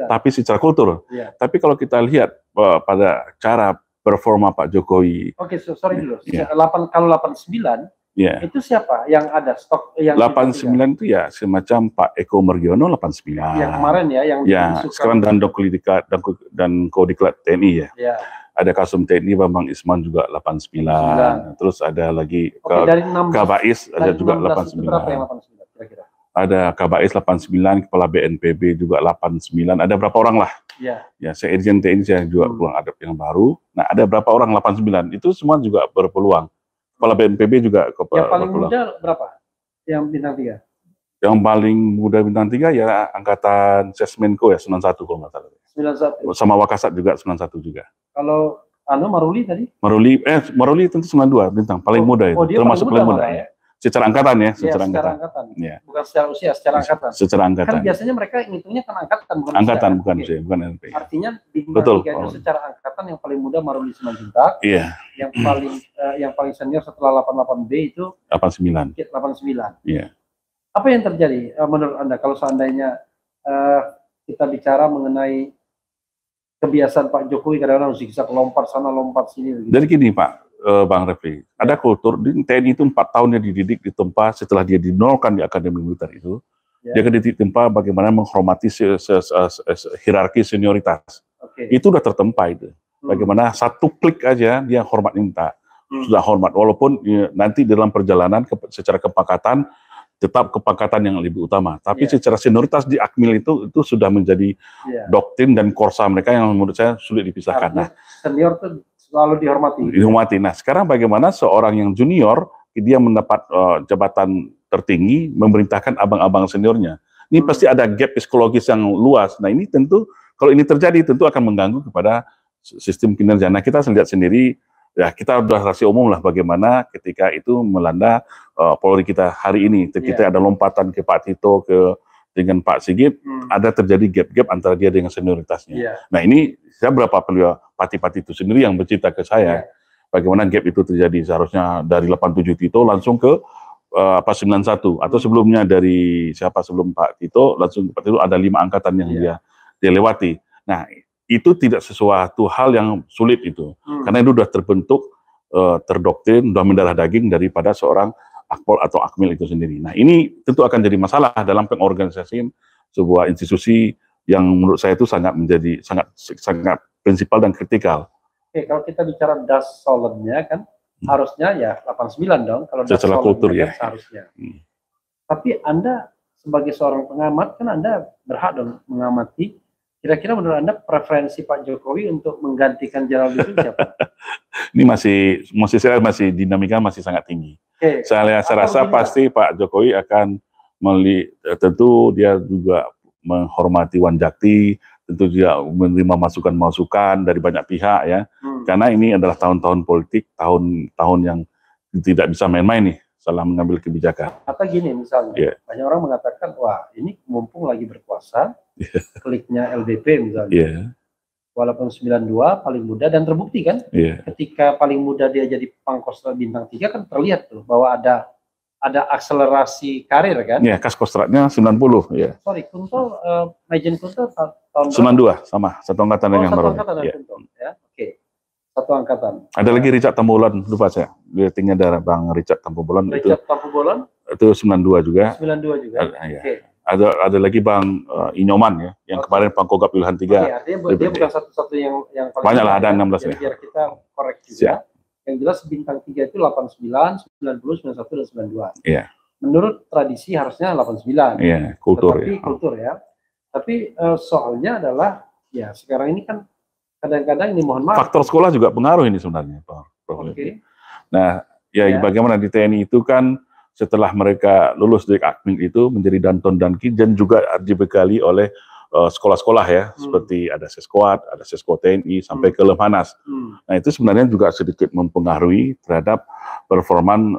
Tapi secara kultur. Ya. Tapi kalau kita lihat pada cara performa Pak Jokowi. Oke, sorry dulu. Kalau 89, itu siapa yang ada stok yang 89 itu ya semacam Pak Eko Margiono 89. Yang kemarin ya, yang sekarang dan Kodiklat TNI ya. Ada Kasum TNI Bambang Isman juga 89. Terus ada lagi Kabais ada juga 89. Berapa yang 89 kira-kira? Ada Kabais 89, Kepala BNPB juga 89. Ada berapa orang lah? Ya, saya Irjen TNI saya juga peluang adab yang baru. Nah, ada berapa orang 89? Itu semua juga berpeluang. Kepala BNPB juga yang paling muda berapa? Yang bintang 3? Yang paling muda bintang 3 ya angkatan Sesmenko ya 91 kalau nggak salah. 91. Sama Wakasat juga 91 juga. Kalau Maruli tadi? Maruli tentu 92 bintang paling muda itu. Termasuk paling muda ya. Secara angkatan ya, secara angkatan. Ya. Bukan secara usia, secara angkatan. Secara angkatan. Kan biasanya mereka ngitungnya kan angkatan, bukan angkatan, usia. bukan usia, bukan LP. Artinya bintang 3 itu secara angkatan yang paling muda Maruli Simanjuntak. Iya. Yang paling senior setelah 88B itu 89. 89. Iya. Apa yang terjadi menurut Anda kalau seandainya kita bicara mengenai kebiasaan Pak Jokowi kadang-kadang bisa lompat sana lompat sini gitu. Jadi gini Pak Bang Refli, ada kultur di TNI itu 4 tahunnya dididik di tempat setelah dia dinolkan di Akademi Militer itu, dia akan ditempa bagaimana menghormati hierarki senioritas. Itu udah tertempa itu. Bagaimana satu klik aja dia hormat minta, sudah hormat walaupun nanti dalam perjalanan secara kepangkatan tetap kepangkatan yang lebih utama. Tapi secara senioritas di Akmil itu sudah menjadi doktrin dan korsa mereka yang menurut saya sulit dipisahkan. Nah, senior itu selalu dihormati. Nah, sekarang bagaimana seorang yang junior dia mendapat jabatan tertinggi memerintahkan abang-abang seniornya. Ini pasti ada gap psikologis yang luas. Nah, ini tentu kalau ini terjadi tentu akan mengganggu kepada sistem kinerja. Nah, kita lihat sendiri ya, kita sudah rahasia umum lah bagaimana ketika itu melanda Polri kita hari ini. Kita ada lompatan ke Pak Tito dengan Pak Sigit, ada terjadi gap-gap antara dia dengan senioritasnya. Nah, ini saya berapa pati-pati itu sendiri yang bercerita ke saya bagaimana gap itu terjadi. Seharusnya dari 87 Tito langsung ke 91 atau sebelumnya dari siapa sebelum Pak Tito langsung Pak Tito ada 5 angkatan yang dia lewati. Nah, itu tidak sesuatu hal yang sulit itu karena itu sudah terbentuk terdoktrin, sudah mendarah daging daripada seorang Akpol atau Akmil itu sendiri. Nah, ini tentu akan jadi masalah dalam pengorganisasian sebuah institusi yang menurut saya itu sangat prinsipal dan kritikal. Oke, kalau kita bicara das solemnya kan harusnya ya 89 dong kalau das secara kultur ya seharusnya. Tapi Anda sebagai seorang pengamat kan Anda berhak dong mengamati. Kira-kira menurut Anda preferensi Pak Jokowi untuk menggantikan Jenderal itu siapa? Ini masih dinamika masih sangat tinggi. Saya rasa pasti Pak Jokowi akan tentu dia juga menghormati Wanjakti, tentu dia menerima masukan-masukan dari banyak pihak ya. Karena ini adalah tahun-tahun politik, tahun-tahun yang tidak bisa main-main nih salah mengambil kebijakan. Atau gini misalnya, banyak orang mengatakan, wah ini mumpung lagi berkuasa, kliknya LDP misalnya. Walaupun 92 paling muda dan terbukti kan, ketika paling muda dia jadi Pangkostrat bintang 3 kan terlihat tuh bahwa ada akselerasi karir kan? Iya, Kaskostratnya 90 ya. Sorry, Kunto, Majen Kunto tahun 92 sama satu angkatan dengan Maruli. Satu angkatan dengan Kunto ya. Oke. Satu angkatan. Ada lagi Richard Tambubolon, lupa saya. Ratingnya dari Bang Richard Tambubolon itu. Richard Tambubolon? Itu 92 juga. 92 juga. Ada lagi Bang Inyoman ya, yang kemarin Pangkogap Pilihan 3. Artinya dia bukan satu-satu yang paling banyak lah, ada 16 ya. Biar kita korek juga. Yang jelas bintang 3 itu 89, 90, 91, dan 92. Iya. menurut tradisi harusnya 89. Iya, kultur Tetapi ya. kultur ya. Tapi soalnya adalah ya sekarang ini kan kadang-kadang ini mohon maaf. Faktor sekolah juga pengaruh ini sebenarnya, Pak. Oke. Nah, ya bagaimana di TNI itu kan setelah mereka lulus dari akmil itu menjadi danton danki dan juga dibekali oleh sekolah-sekolah ya, seperti ada Seskuad, ada Sesko TNI sampai ke Lemhanas. Nah, itu sebenarnya juga sedikit mempengaruhi terhadap performan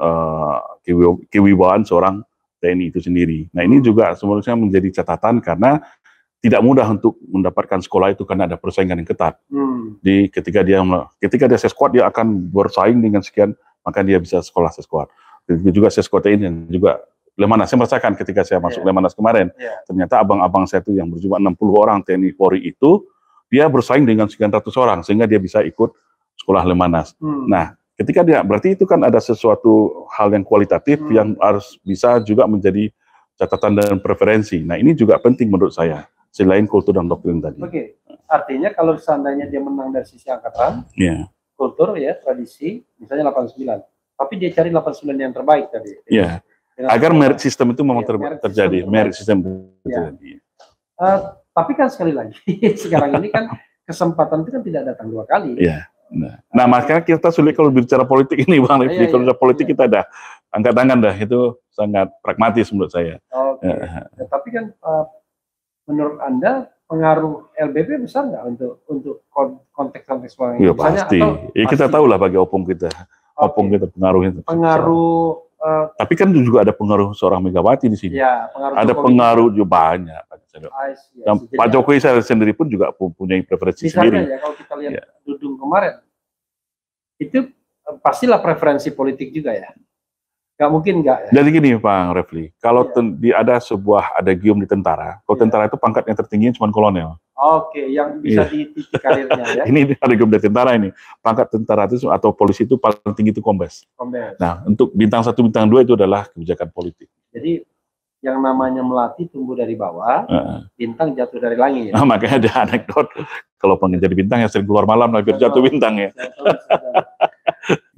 kewibawaan seorang TNI itu sendiri. Nah, ini juga sebenarnya menjadi catatan karena tidak mudah untuk mendapatkan sekolah itu karena ada persaingan yang ketat. Di ketika dia Seskuad, dia akan bersaing dengan sekian, maka dia bisa sekolah Seskuad. Begitu juga Sesko TNI dan juga Lemhanas. Saya merasakan ketika saya masuk Lemhanas kemarin, ternyata abang-abang saya itu yang berjumlah 60 orang TNI Polri itu, dia bersaing dengan sekian ratus orang sehingga dia bisa ikut sekolah Lemhanas. Nah, ketika dia berarti itu kan ada sesuatu hal yang kualitatif yang harus bisa juga menjadi catatan dan preferensi. Nah, ini juga penting menurut saya. Selain kultur dan doktrin tadi. Oke, artinya kalau seandainya dia menang dari sisi angkatan, kultur ya, tradisi, misalnya 89, tapi dia cari 89 yang terbaik tadi. Iya, agar merit system itu memang terjadi, merit system terjadi. Tapi kan sekali lagi, sekarang ini kan kesempatan itu kan tidak datang dua kali. Iya. Nah, makanya kita sulit kalau bicara politik ini, Bang. Kalau bicara politik kita dah angkat tangan dah, itu sangat pragmatis menurut saya. Oke. Tapi kan menurut Anda pengaruh LBP besar nggak untuk konteks-konteks sekarang ini? Iya pasti. Ya, kita tahu lah bagi opung kita, kita pengaruhnya. Pengaruh. Tapi kan juga ada pengaruh seorang Megawati di sini. Ya, ada pengaruh juga banyak. Dan Pak Jokowi sendiri pun juga punya preferensi sendiri. Ya, kalau kita lihat Dudung kemarin, itu pastilah preferensi politik juga ya. Nggak mungkin nggak ya? Jadi gini Bang Refli, kalau ada gium di tentara, kalau tentara itu pangkatnya tertinggi cuma kolonel. Oke, yang bisa dititi karirnya ya. Ini ada gium di tentara ini, pangkat tentara itu atau polisi itu paling tinggi itu kombes. Nah, untuk bintang 1, bintang 2 itu adalah kebijakan politik. Jadi yang namanya melati tumbuh dari bawah, bintang jatuh dari langit. Nah, makanya ada anekdot, kalau pengen jadi bintang ya sering keluar malam lah biar jatuh bintang ya.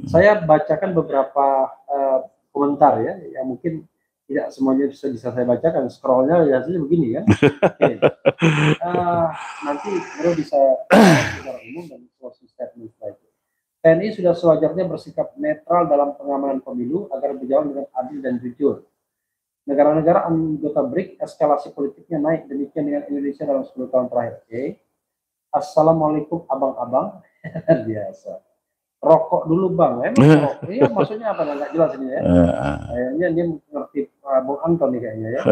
Saya bacakan beberapa komentar ya, yang mungkin tidak semuanya bisa saya bacakan, scrollnya biasanya begini ya. Nanti baru bisa secara umum dan closing statement setelah itu. TNI sudah sewajarnya bersikap netral dalam pengamanan pemilu agar berjalan dengan adil dan jujur. Negara-negara anggota BRIC eskalasi politiknya naik, demikian dengan Indonesia dalam 10 tahun terakhir. Assalamualaikum abang-abang. Biasa. Rokok dulu Bang, rokok. Iya maksudnya apa? Nggak jelas ini ya. Kayaknya dia mengerti Bung Anton nih kayaknya ya.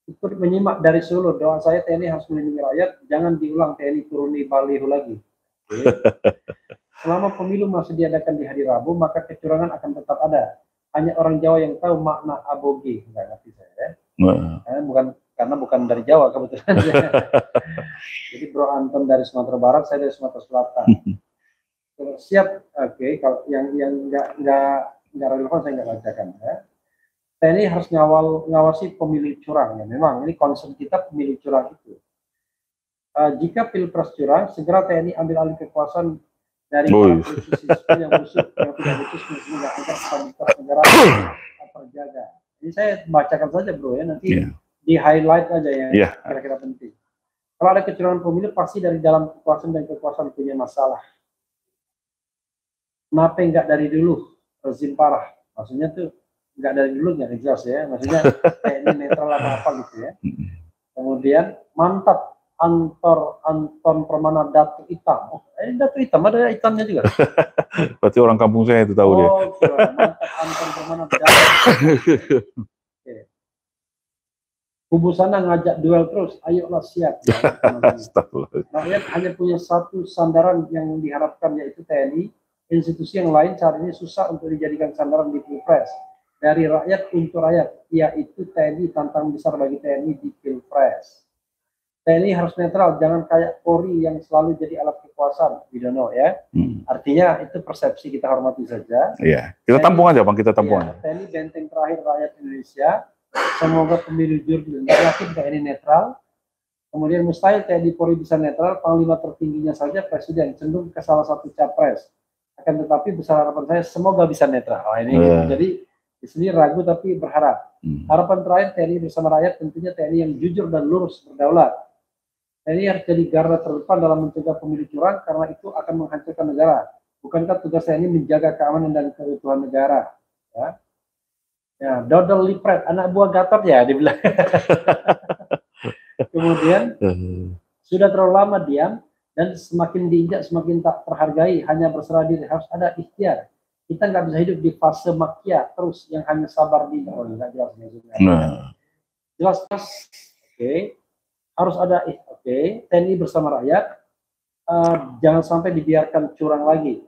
Ikut menyimak dari Solo, doa saya TNI harus melindungi rakyat, jangan diulang TNI turuni baliho lagi. Selama pemilu masih diadakan di hari Rabu, maka kecurangan akan tetap ada. Hanya orang Jawa yang tahu makna aboge, nggak ngerti saya. Bukan dari Jawa kebetulan. Jadi Bro Anton dari Sumatera Barat, saya dari Sumatera Selatan. Siap, oke. Kalau yang nggak relevan saya nggak bacakan ya. TNI harus ngawasi pemilih curang ya. Memang ini concern kita pemilih curang itu. Jika pilpres curang, segera TNI ambil alih kekuasaan dari politisi yang busuk yang tidak becus sehingga agar stabilitas negara terjaga. Ini saya bacakan saja Bro ya, nanti di highlight aja yang kira-kira penting. Kalau ada kecurangan pemilu pasti dari dalam kekuasaan dan kekuasaan punya masalah. Kenapa nggak dari dulu rezim parah? Maksudnya tuh nggak dari dulu nggak jelas ya. Maksudnya kayak ini netral apa gitu ya. Kemudian mantap Anton Permana Datu Hitam. Datu Hitam ada hitamnya juga. Berarti orang kampung saya itu tahu dia. Mantap Anton Permana Datu. Kubu sana ngajak duel terus, ayolah siap. Rakyat hanya punya satu sandaran yang diharapkan yaitu TNI. Institusi yang lain saat ini susah untuk dijadikan sandaran di Pilpres. Dari rakyat untuk rakyat, yaitu TNI, tantangan besar bagi TNI di Pilpres. TNI harus netral, jangan kayak Polri yang selalu jadi alat kekuasaan. We don't know ya. Artinya itu persepsi, kita hormati saja. Iya, kita tampung aja Bang, kita tampung aja. TNI benteng terakhir rakyat Indonesia. Semoga pemilu jujur dan yakin TNI netral. Kemudian mustahil TNI Polri bisa netral, panglima tertingginya saja Presiden, cenderung ke salah satu capres. Akan tetapi besar harapan saya semoga bisa netral. Ini jadi Di sini ragu tapi berharap. Harapan terakhir TNI bersama rakyat tentunya TNI yang jujur dan lurus berdaulat. TNI harus jadi garda terdepan dalam mencegah pemilu curang karena itu akan menghancurkan negara. Bukankah tugas TNI menjaga keamanan dan keutuhan negara? Ya, ya Dodol Lipret, anak buah Gatot ya dibilang. Kemudian sudah terlalu lama diam dan semakin diinjak semakin tak terhargai, hanya berserah diri, harus ada ikhtiar. Kita nggak bisa hidup di fase makia terus yang hanya sabar di nggak jelas jelas oke. Harus ada TNI bersama rakyat, jangan sampai dibiarkan curang lagi.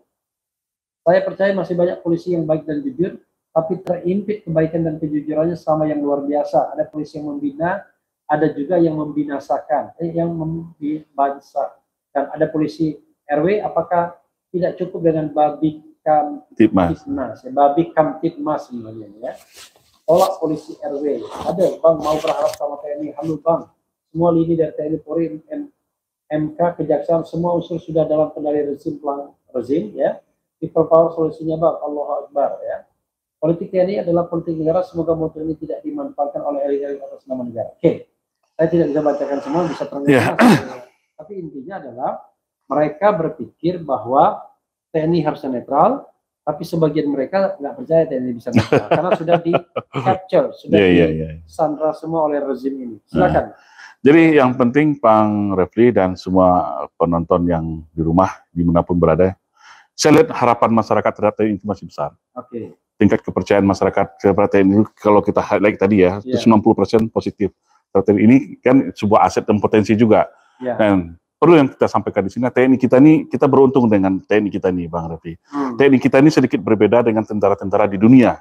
Saya percaya masih banyak polisi yang baik dan jujur, tapi terimpit kebaikan dan kejujurannya sama yang luar biasa. Ada polisi yang membina, ada juga yang membinasakan, yang membinasakan. Ada polisi RW, apakah tidak cukup dengan babi Kamtipmas, babi Kamtipmas sebenarnya ya. Tolak polisi RW. Ada bang mau berharap sama TNI, halo bang. Semua lini dari TNI Polri, MK, Kejaksaan, semua unsur sudah dalam kendali rezim ya. People power solusinya bang, Allahu Akbar ya. Politik TNI adalah politik negara, semoga motor ini tidak dimanfaatkan oleh elit-elit atas nama negara. Oke, saya tidak bisa bacakan semua, bisa terlihat. Tapi intinya adalah mereka berpikir bahwa TNI harusnya netral, tapi sebagian mereka nggak percaya TNI bisa netral karena sudah di capture, sudah disandra semua oleh rezim ini. Silakan. Jadi yang penting Bang Refli dan semua penonton yang di rumah dimanapun berada, saya lihat harapan masyarakat terhadap TNI itu masih besar. Tingkat kepercayaan masyarakat terhadap TNI kalau kita highlight tadi ya, itu 90% positif. TNI ini kan sebuah aset dan potensi juga. Dan perlu yang kita sampaikan di sini, TNI kita ini, kita beruntung dengan TNI kita nih, Bang Refli. TNI kita ini sedikit berbeda dengan tentara-tentara di dunia.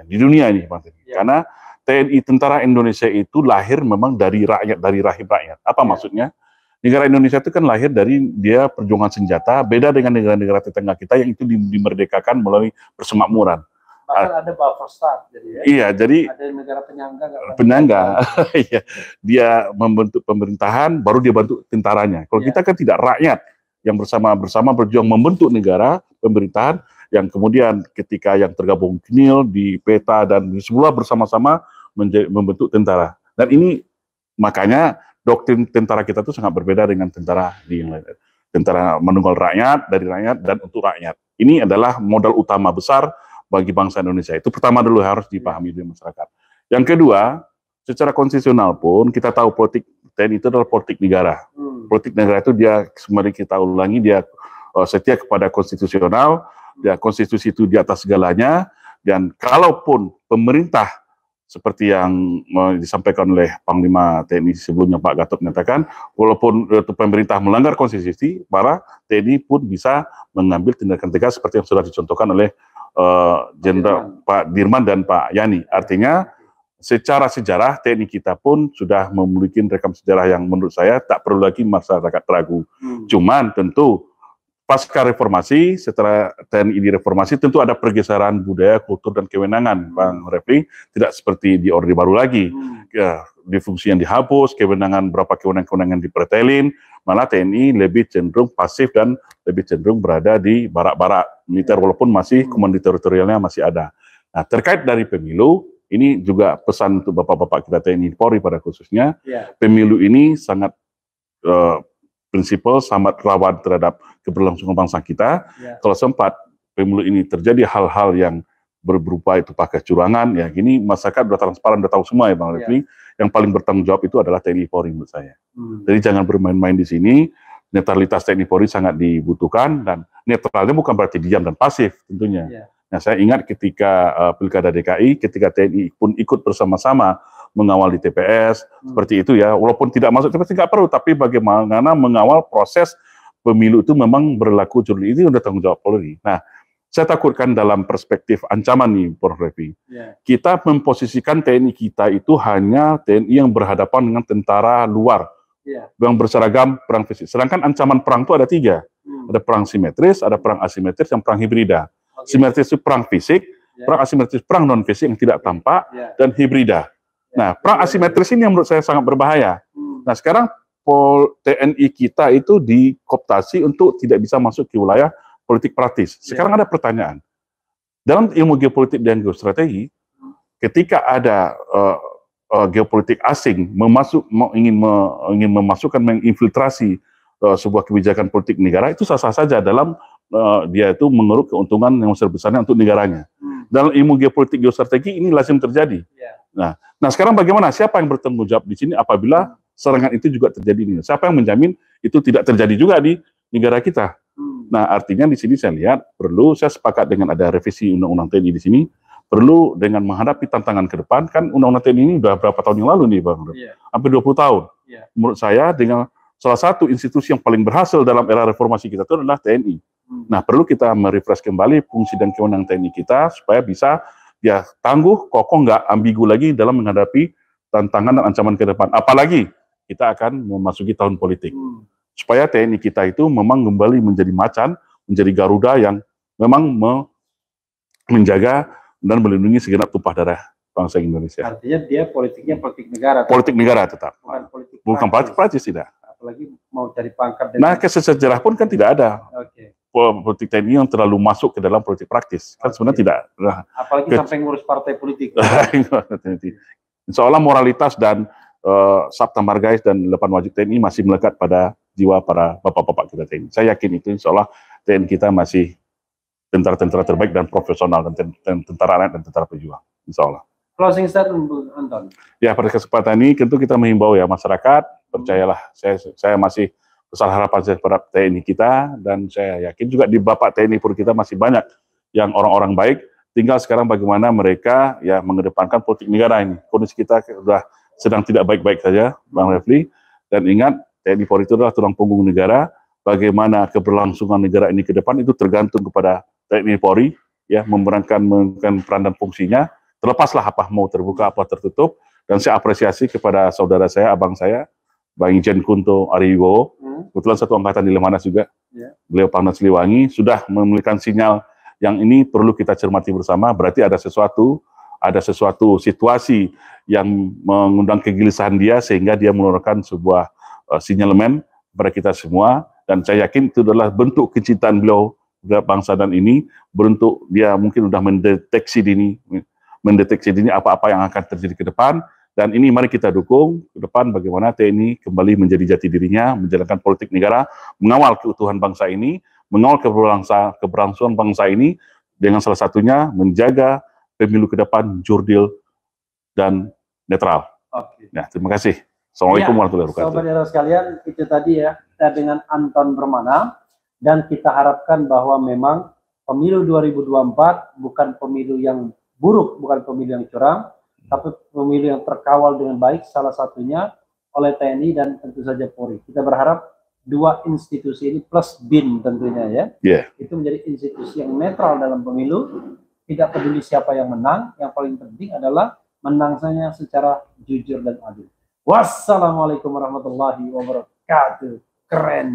Di dunia ini, Bang Refli. Karena TNI Tentara Indonesia itu lahir memang dari rakyat, dari rahim rakyat. Apa maksudnya? Negara Indonesia itu kan lahir dari dia perjuangan senjata, beda dengan negara-negara tetangga kita yang itu dimerdekakan melalui persemakmuran. Bahkan ada buffer state, jadi ya. Iya, jadi ada negara penyangga. Iya, dia membentuk pemerintahan, baru dia bantu tentaranya. Kalau kita kan tidak, rakyat yang bersama berjuang membentuk negara, pemerintahan, yang kemudian ketika yang tergabung KNIL di PETA dan semua bersama-sama membentuk tentara. Dan ini makanya doktrin tentara kita itu sangat berbeda dengan tentara di yang lain. Tentara menunggal rakyat, dari rakyat dan untuk rakyat. Ini adalah modal utama besar bagi bangsa Indonesia. Itu pertama dulu harus dipahami di masyarakat. Yang kedua, secara konstitusional pun kita tahu politik TNI itu adalah politik negara. Politik negara itu dia, mari kita ulangi, dia setia kepada konstitusional, dia konstitusi itu di atas segalanya, dan kalaupun pemerintah seperti yang disampaikan oleh Panglima TNI sebelumnya Pak Gatot menyatakan, walaupun pemerintah melanggar konstitusi, para TNI pun bisa mengambil tindakan tegas seperti yang sudah dicontohkan oleh Jenderal Pak Dirman dan Pak Yani. Artinya secara sejarah TNI kita pun sudah memiliki rekam sejarah yang menurut saya tak perlu lagi masyarakat ragu. Cuman tentu pasca reformasi, setelah TNI direformasi tentu ada pergeseran budaya, kultur dan kewenangan, Bang Refli, tidak seperti di Orde Baru lagi. Ya, di fungsi yang dihapus, kewenangan berapa kewenangan dipertelin, malah TNI lebih cenderung pasif dan lebih cenderung berada di barak-barak militer walaupun masih komando teritorialnya masih ada. Nah, terkait dari pemilu, ini juga pesan untuk bapak-bapak kita TNI Polri pada khususnya, pemilu ini sangat prinsipal, sangat rawan terhadap keberlangsungan bangsa kita. Kalau sempat pemilu ini terjadi hal-hal yang berupa itu pakai curangan, ya gini masyarakat sudah transparan, sudah tahu semua ya Bang Refli. Yang paling bertanggung jawab itu adalah TNI Polri menurut saya. Jadi jangan bermain-main di sini. Netralitas TNI Polri sangat dibutuhkan, dan netralnya bukan berarti diam dan pasif tentunya. Nah, saya ingat ketika Pilkada DKI, ketika TNI pun ikut bersama-sama mengawal di TPS, seperti itu ya, walaupun tidak masuk TPS tidak perlu, tapi bagaimana mengawal proses pemilu itu memang berlaku jurdil, itu sudah tanggung jawab Polri. Nah, saya takutkan dalam perspektif ancaman nih, Prof. Refli, kita memposisikan TNI kita itu hanya TNI yang berhadapan dengan tentara luar, yang berseragam perang fisik. Sedangkan ancaman perang itu ada 3, ada perang simetris, ada perang asimetris, dan perang hibrida. Simetris itu perang fisik, perang asimetris perang non fisik yang tidak tampak, dan hibrida. Nah, perang asimetris ini yang menurut saya sangat berbahaya. Nah, sekarang TNI kita itu dikooptasi untuk tidak bisa masuk ke wilayah politik praktis. Sekarang ada pertanyaan. Dalam ilmu geopolitik dan geostrategi, ketika ada geopolitik asing ingin memasukkan, menginfiltrasi sebuah kebijakan politik negara, itu sah-sah saja dalam dia itu mengeruk keuntungan yang besar-besarnya untuk negaranya. Dalam ilmu geopolitik geostrategi ini lazim terjadi. Nah sekarang bagaimana? Siapa yang bertanggung jawab di sini apabila serangan itu juga terjadi? Siapa yang menjamin itu tidak terjadi juga di negara kita? Nah artinya di sini saya lihat saya sepakat dengan ada revisi Undang-Undang TNI di sini, perlu dengan menghadapi tantangan ke depan. Kan Undang-Undang TNI ini sudah berapa tahun yang lalu nih Bang? Hampir 20 tahun. Menurut saya dengan salah satu institusi yang paling berhasil dalam era reformasi kita itu adalah TNI. Nah perlu kita merefresh kembali fungsi dan kewenangan TNI kita supaya bisa ya tangguh, kokoh, nggak ambigu lagi dalam menghadapi tantangan dan ancaman ke depan. Apalagi kita akan memasuki tahun politik. Supaya TNI kita itu memang kembali menjadi macan, menjadi Garuda yang memang menjaga dan melindungi segenap tumpah darah bangsa Indonesia. Artinya dia politiknya politik negara. Politik negara tetap. Bukan politik praktis tidak. Apalagi mau cari pangkat. Nah, sejarah pun kan tidak ada. Politik TNI yang terlalu masuk ke dalam politik praktis. Kan sebenarnya tidak. Nah, apalagi sampai ngurus partai politik. Insya Allah moralitas dan sabta margais dan 8 wajib TNI masih melekat pada jiwa para bapak-bapak kita TNI. Saya yakin itu insya Allah TNI kita masih tentara-tentara terbaik dan profesional dan tentara rakyat dan tentara pejuang. Insya Allah. Closing statement, Bu Anton. Ya, pada kesempatan ini tentu kita menghimbau ya masyarakat, percayalah saya masih besar harapan saya kepada TNI kita, dan saya yakin juga di Bapak TNI Polri kita masih banyak yang orang-orang baik. Tinggal sekarang bagaimana mereka ya mengedepankan politik negara ini. Kondisi kita sudah sedang tidak baik-baik saja, Bang Refli. Dan ingat, TNI Polri itu adalah tulang punggung negara. Bagaimana keberlangsungan negara ini ke depan itu tergantung kepada TNI Polri, ya memerankan peran dan fungsinya. Terlepaslah apa mau terbuka, apa tertutup. Dan saya apresiasi kepada saudara saya, abang saya, Bang Ijen Kunto Ariwibowo, kebetulan satu angkatan di Lemhanas juga. Beliau Pangdam Siliwangi sudah memberikan sinyal yang ini perlu kita cermati bersama. Berarti ada sesuatu situasi yang mengundang kegelisahan dia sehingga dia mengeluarkan sebuah sinyalemen kepada kita semua. Dan saya yakin itu adalah bentuk kecintaan beliau terhadap bangsa dan ini, bentuk dia mungkin sudah mendeteksi dini apa-apa yang akan terjadi ke depan. Dan ini mari kita dukung ke depan bagaimana TNI kembali menjadi jati dirinya, menjalankan politik negara, mengawal keutuhan bangsa ini, mengawal keberlangsungan bangsa ini, dengan salah satunya menjaga pemilu ke depan jurdil dan netral. Ya, terima kasih. Assalamualaikum warahmatullahi wabarakatuh. Saudara sekalian, itu tadi ya dengan Anton Permana, dan kita harapkan bahwa memang pemilu 2024 bukan pemilu yang buruk, bukan pemilu yang curang, tapi pemilu yang terkawal dengan baik, salah satunya oleh TNI dan tentu saja Polri. Kita berharap dua institusi ini plus BIN tentunya ya, itu menjadi institusi yang netral dalam pemilu, tidak peduli siapa yang menang, yang paling penting adalah menangnya secara jujur dan adil. Wassalamualaikum warahmatullahi wabarakatuh. Keren.